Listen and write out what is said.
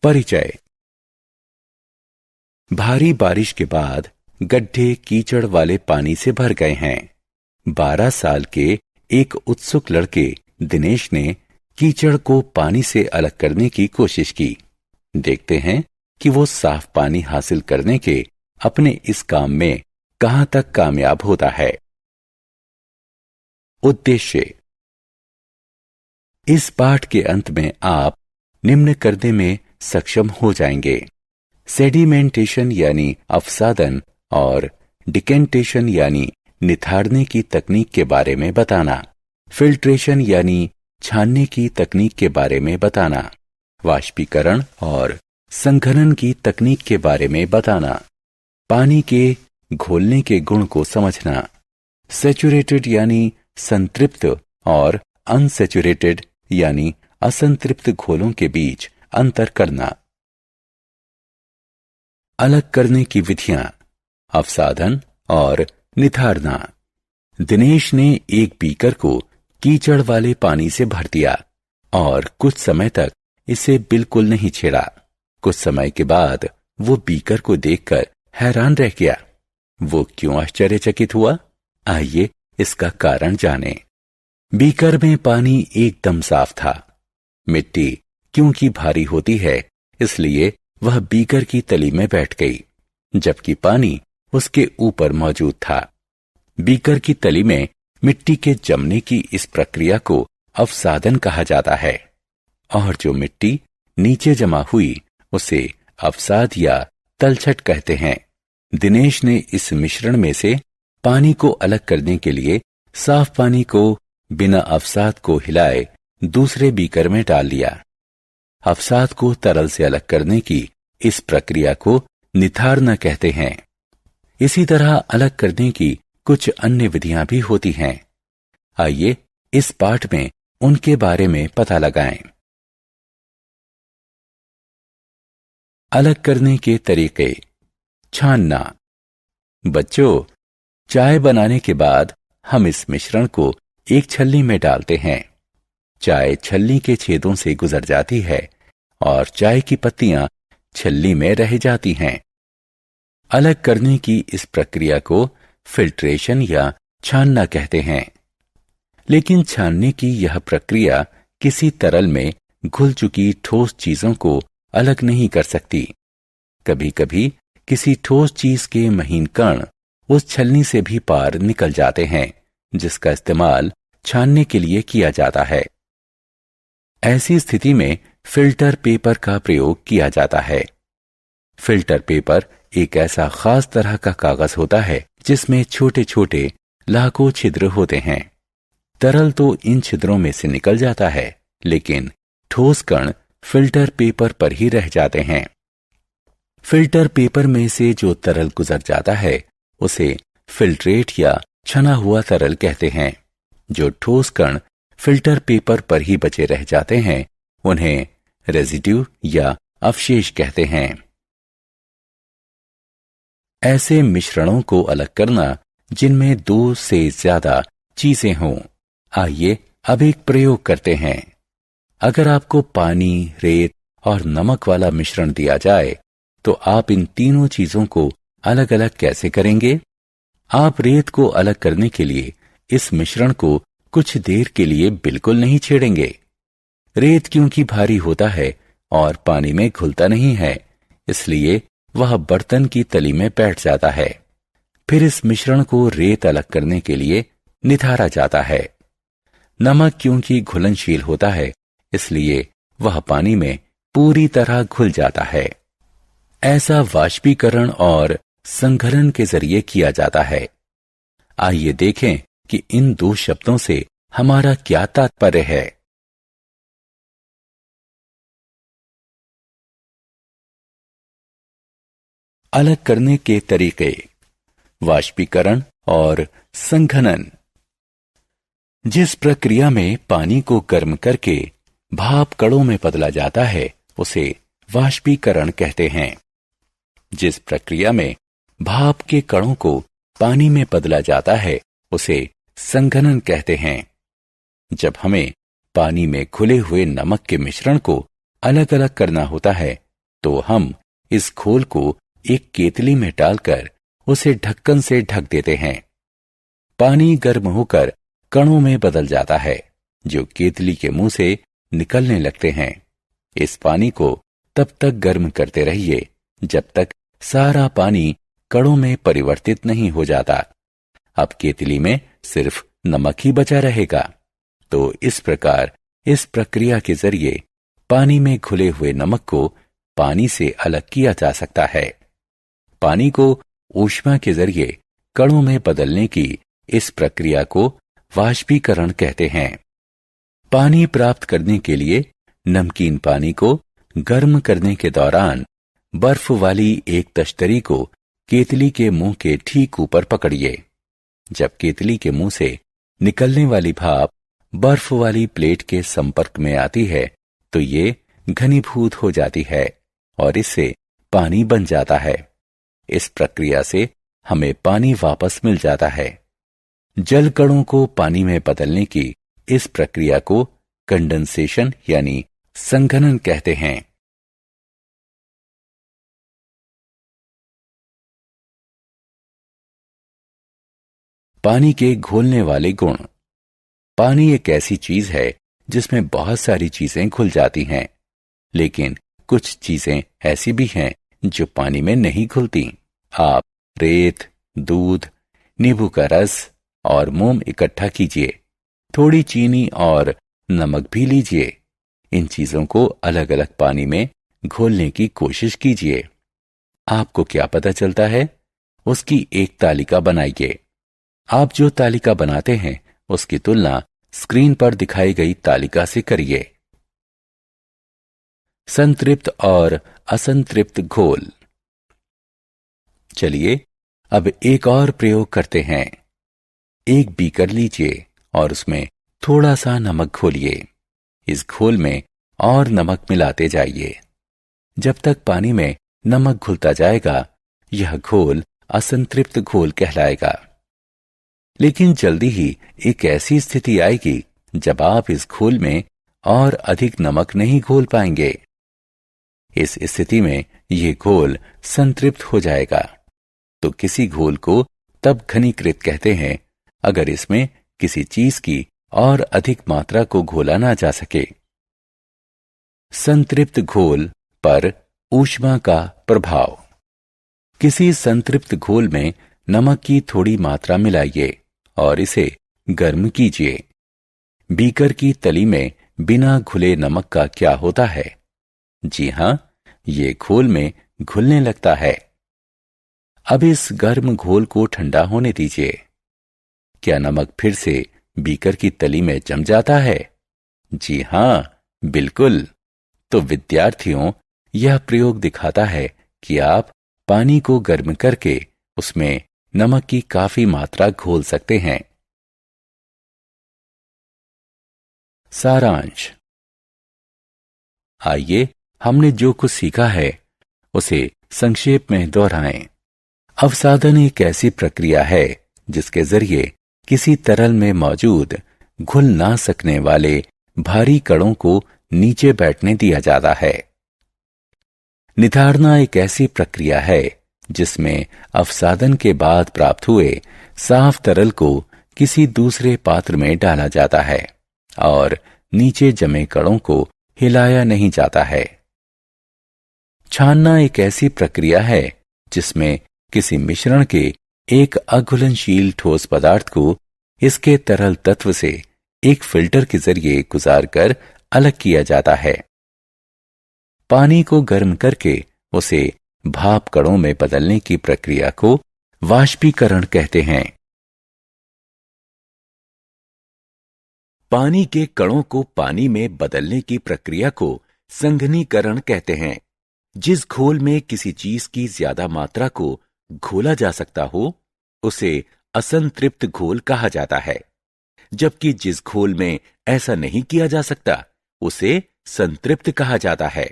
परिचय। भारी बारिश के बाद गड्ढे कीचड़ वाले पानी से भर गए हैं। 12 साल के एक उत्सुक लड़के दिनेश ने कीचड़ को पानी से अलग करने की कोशिश की। देखते हैं कि वो साफ पानी हासिल करने के अपने इस काम में कहां तक कामयाब होता है। उद्देश्य। इस पाठ के अंत में आप निम्न करने में सक्षम हो जाएंगे: सेडिमेंटेशन यानी अवसादन और डिकेंटेशन यानी निथारने की तकनीक के बारे में बताना, फिल्ट्रेशन यानी छानने की तकनीक के बारे में बताना, वाष्पीकरण और संघनन की तकनीक के बारे में बताना, पानी के घोलने के गुण को समझना, सैचुरेटेड यानी संतृप्त और अनसैचुरेटेड यानी असंतृप्त घोलों के बीच अंतर करना। अलग करने की विधियां: अवसादन और निथारना। दिनेश ने एक बीकर को कीचड़ वाले पानी से भर दिया और कुछ समय तक इसे बिल्कुल नहीं छेड़ा। कुछ समय के बाद वो बीकर को देखकर हैरान रह गया। वो क्यों आश्चर्यचकित हुआ? आइए इसका कारण जानें। बीकर में पानी एकदम साफ था। मिट्टी क्योंकि भारी होती है, इसलिए वह बीकर की तली में बैठ गई, जबकि पानी उसके ऊपर मौजूद था। बीकर की तली में मिट्टी के जमने की इस प्रक्रिया को अवसादन कहा जाता है, और जो मिट्टी नीचे जमा हुई उसे अवसाद या तलछट कहते हैं। दिनेश ने इस मिश्रण में से पानी को अलग करने के लिए साफ पानी को बिना अवसाद को हिलाए दूसरे बीकर में डाल लिया। अवसाद को तरल से अलग करने की इस प्रक्रिया को निथारना कहते हैं। इसी तरह अलग करने की कुछ अन्य विधियां भी होती हैं। आइए इस पाठ में उनके बारे में पता लगाएं। अलग करने के तरीके। छानना। बच्चों, चाय बनाने के बाद हम इस मिश्रण को एक छलनी में डालते हैं। चाय छलनी के छेदों से गुजर जाती है और चाय की पत्तियां छलनी में रह जाती हैं। अलग करने की इस प्रक्रिया को फिल्ट्रेशन या छानना कहते हैं। लेकिन छानने की यह प्रक्रिया किसी तरल में घुल चुकी ठोस चीजों को अलग नहीं कर सकती। कभी कभी किसी ठोस चीज के महीन कण उस छलनी से भी पार निकल जाते हैं, जिसका इस्तेमाल छानने के लिए किया जाता है। ऐसी स्थिति में फिल्टर पेपर का प्रयोग किया जाता है। फिल्टर पेपर एक ऐसा खास तरह का कागज होता है जिसमें छोटे छोटे लाखों छिद्र होते हैं। तरल तो इन छिद्रों में से निकल जाता है, लेकिन ठोस कण फिल्टर पेपर पर ही रह जाते हैं। फिल्टर पेपर में से जो तरल गुजर जाता है उसे फिल्ट्रेट या छना हुआ तरल कहते हैं। जो ठोस कण फिल्टर पेपर पर ही बचे रह जाते हैं उन्हें रेजिड्यू या अवशेष कहते हैं। ऐसे मिश्रणों को अलग करना जिनमें 2 से ज्यादा चीजें हों। आइए अब एक प्रयोग करते हैं। अगर आपको पानी, रेत और नमक वाला मिश्रण दिया जाए तो आप इन तीनों चीजों को अलग अलग कैसे करेंगे? आप रेत को अलग करने के लिए इस मिश्रण को कुछ देर के लिए बिल्कुल नहीं छेड़ेंगे। रेत क्योंकि भारी होता है और पानी में घुलता नहीं है, इसलिए वह बर्तन की तली में बैठ जाता है। फिर इस मिश्रण को रेत अलग करने के लिए निथारा जाता है। नमक क्योंकि घुलनशील होता है, इसलिए वह पानी में पूरी तरह घुल जाता है। ऐसा वाष्पीकरण और संघनन के जरिए किया जाता है। आइए देखें कि इन 2 शब्दों से हमारा क्या तात्पर्य है। अलग करने के तरीके। वाष्पीकरण और संघनन। जिस प्रक्रिया में पानी को गर्म करके भाप कणों में बदला जाता है उसे वाष्पीकरण कहते हैं। जिस प्रक्रिया में भाप के कणों को पानी में बदला जाता है उसे संघनन कहते हैं। जब हमें पानी में घुले हुए नमक के मिश्रण को अलग अलग करना होता है तो हम इस घोल को एक केतली में डालकर उसे ढक्कन से ढक देते हैं। पानी गर्म होकर कणों में बदल जाता है जो केतली के मुंह से निकलने लगते हैं। इस पानी को तब तक गर्म करते रहिए जब तक सारा पानी कणों में परिवर्तित नहीं हो जाता। अब केतली में सिर्फ नमक ही बचा रहेगा। तो इस प्रकार इस प्रक्रिया के जरिए पानी में घुले हुए नमक को पानी से अलग किया जा सकता है। पानी को ऊष्मा के जरिए कणों में बदलने की इस प्रक्रिया को वाष्पीकरण कहते हैं। पानी प्राप्त करने के लिए नमकीन पानी को गर्म करने के दौरान बर्फ वाली एक तश्तरी को केतली के मुंह के ठीक ऊपर पकड़िए। जब केतली के मुंह से निकलने वाली भाप बर्फ वाली प्लेट के संपर्क में आती है तो ये घनीभूत हो जाती है और इससे पानी बन जाता है। इस प्रक्रिया से हमें पानी वापस मिल जाता है। जल कणों को पानी में बदलने की इस प्रक्रिया को कंडेंसेशन यानी संघनन कहते हैं। पानी के घुलने वाले गुण। पानी एक ऐसी चीज है जिसमें बहुत सारी चीजें घुल जाती हैं, लेकिन कुछ चीजें ऐसी भी हैं जो पानी में नहीं घुलती। आप रेत, दूध, नींबू का रस और मोम इकट्ठा कीजिए, थोड़ी चीनी और नमक भी लीजिए। इन चीजों को अलग अलग पानी में घोलने की कोशिश कीजिए। आपको क्या पता चलता है? उसकी एक तालिका बनाइए। आप जो तालिका बनाते हैं उसकी तुलना स्क्रीन पर दिखाई गई तालिका से करिए। संतृप्त और असंतृप्त घोल। चलिए अब एक और प्रयोग करते हैं। एक बीकर लीजिए और उसमें थोड़ा सा नमक घोलिए। इस घोल में और नमक मिलाते जाइए। जब तक पानी में नमक घुलता जाएगा यह घोल असंतृप्त घोल कहलाएगा। लेकिन जल्दी ही एक ऐसी स्थिति आएगी जब आप इस घोल में और अधिक नमक नहीं घोल पाएंगे। इस स्थिति में यह घोल संतृप्त हो जाएगा। तो किसी घोल को तब घनीकृत कहते हैं अगर इसमें किसी चीज की और अधिक मात्रा को घोला ना जा सके। संतृप्त घोल पर ऊष्मा का प्रभाव। किसी संतृप्त घोल में नमक की थोड़ी मात्रा मिलाइए और इसे गर्म कीजिए। बीकर की तली में बिना घुले नमक का क्या होता है? जी हां, ये घोल में घुलने लगता है। अब इस गर्म घोल को ठंडा होने दीजिए। क्या नमक फिर से बीकर की तली में जम जाता है? जी हां, बिल्कुल। तो विद्यार्थियों, यह प्रयोग दिखाता है कि आप पानी को गर्म करके उसमें नमक की काफी मात्रा घोल सकते हैं। सारांश। आइए हमने जो कुछ सीखा है उसे संक्षेप में दोहराएं। अवसादन एक ऐसी प्रक्रिया है जिसके जरिए किसी तरल में मौजूद घुल ना सकने वाले भारी कणों को नीचे बैठने दिया जाता है। निथाड़ना एक ऐसी प्रक्रिया है जिसमें अवसादन के बाद प्राप्त हुए साफ तरल को किसी दूसरे पात्र में डाला जाता है और नीचे जमे कणों को हिलाया नहीं जाता है। छानना एक ऐसी प्रक्रिया है जिसमें किसी मिश्रण के एक अघुलनशील ठोस पदार्थ को इसके तरल तत्व से एक फिल्टर के जरिए गुजारकर अलग किया जाता है। पानी को गर्म करके उसे भाप कणों में बदलने की प्रक्रिया को वाष्पीकरण कहते हैं। पानी के कणों को पानी में बदलने की प्रक्रिया को संघनीकरण कहते हैं। जिस घोल में किसी चीज की ज्यादा मात्रा को घोला जा सकता हो उसे असंतृप्त घोल कहा जाता है, जबकि जिस घोल में ऐसा नहीं किया जा सकता उसे संतृप्त कहा जाता है।